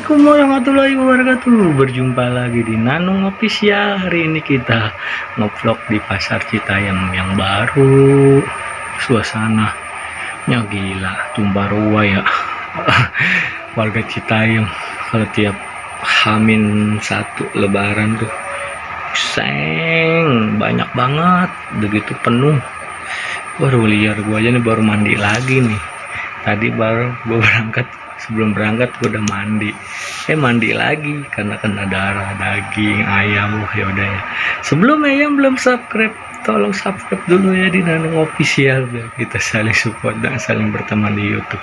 Assalamualaikum warahmatullahi wabarakatuh. Berjumpa lagi di Nanung Official. Hari ini kita ngevlog di Pasar Citayam yang baru. Suasananya gila, tumpah ruah ya. Warga Citayam kalau tiap H-1 Lebaran tuh banyak banget, begitu penuh. Baru liar gua aja nih, baru mandi lagi nih. Tadi baru gua berangkat, sebelum berangkat gue udah mandi lagi karena kena darah daging ayam. Ya udah ya, sebelumnya yang belum subscribe tolong subscribe dulu ya di Nanung Official biar kita saling support dan saling berteman di YouTube.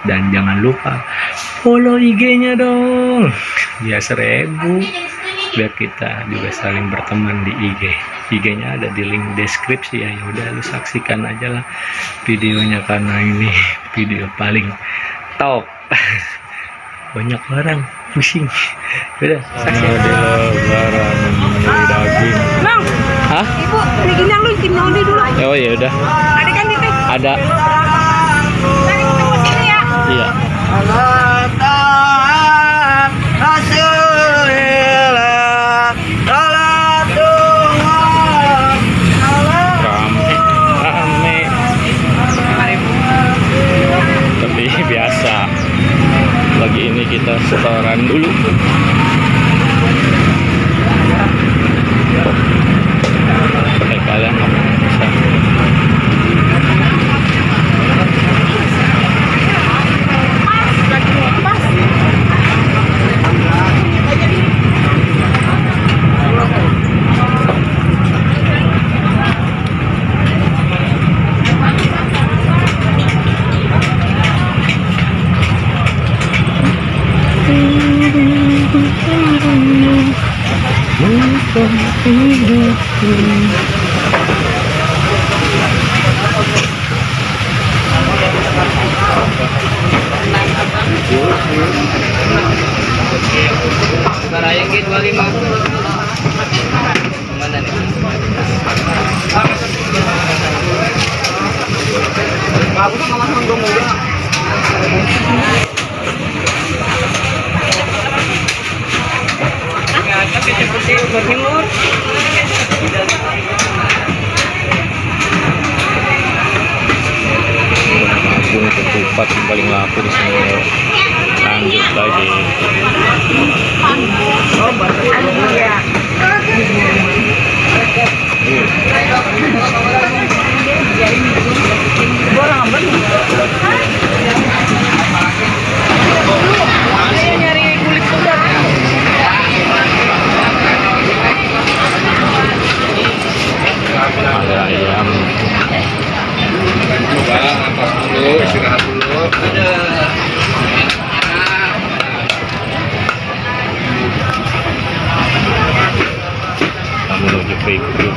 Dan jangan lupa follow IG-nya dong biar 1000 biar kita juga saling berteman di IG-nya ada di link deskripsi ya. Udah lu saksikan aja lah videonya karena ini video paling top. Banyak barang pusing. Udah saksikan lebaran membeli daging. Bang, Hah? Ibu, bikin yang lu bikin nondi dulu. Oh ya udah. Ada kan itu? Ada. Tadi ketemu sini ya. Iya. Tapi biasa. Lagi ini kita setoran dulu. Kalian ngomong bisa. Barayang gitu 25. Mana nih? Aku tuh nggak masuk dong udah. Ngajak ke seperti berhimur. Agung ketupat yang paling laku di sini. Lanjut lagi. Oh, baru ya. Orang apa nih? Saya nyari kulit udang. Ada ayam. Coba nafas dulu, istirahat dulu. Menuju preview.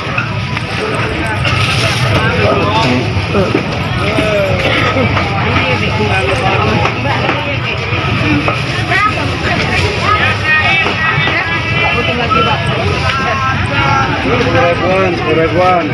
Ribuan.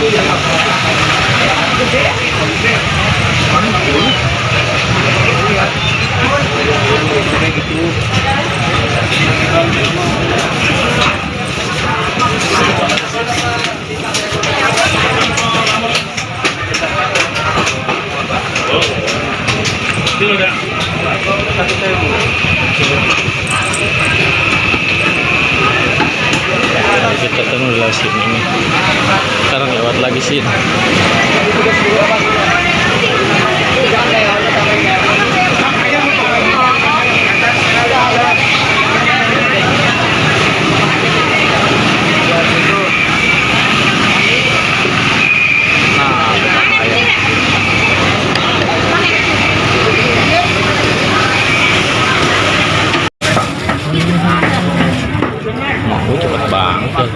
Kita ketemu di sini ini. Sekarang lewat lagi sih. Mau cepet banget.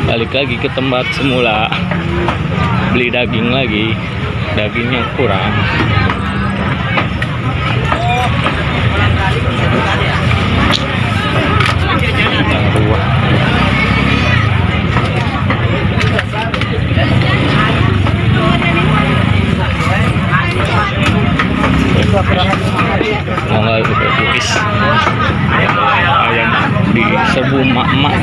Balik lagi ke tempat semula, beli daging lagi, dagingnya kurang. Mau nggak buka cookies ayam di serbu emak-emak.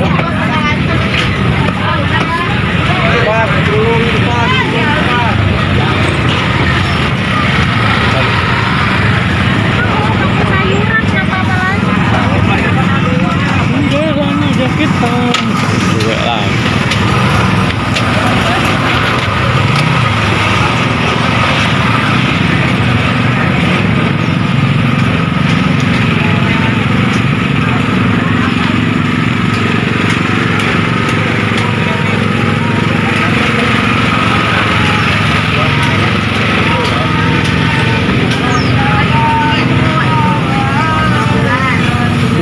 Dua lagi.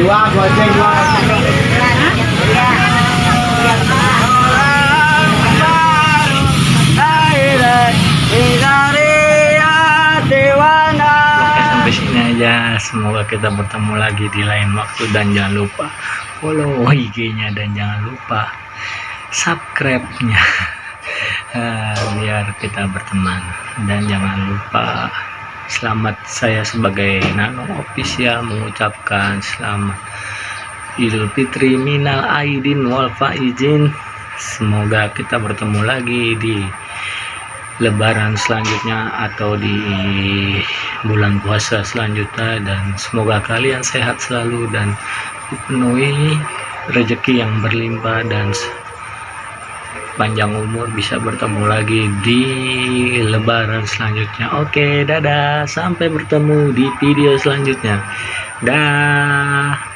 Dua goceng dua. Sampai sini aja, semoga kita bertemu lagi di lain waktu, dan jangan lupa follow IG-nya dan jangan lupa subscribe-nya biar kita berteman. Dan jangan lupa selamat, saya sebagai Nano Official mengucapkan selamat Idul Fitri minal aidin wal faizin. Semoga kita bertemu lagi di Lebaran selanjutnya atau di bulan puasa selanjutnya, dan semoga kalian sehat selalu dan dipenuhi rezeki yang berlimpah dan panjang umur, bisa bertemu lagi di Lebaran selanjutnya. Oke, dadah, sampai bertemu di video selanjutnya. Dah.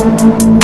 Thank you.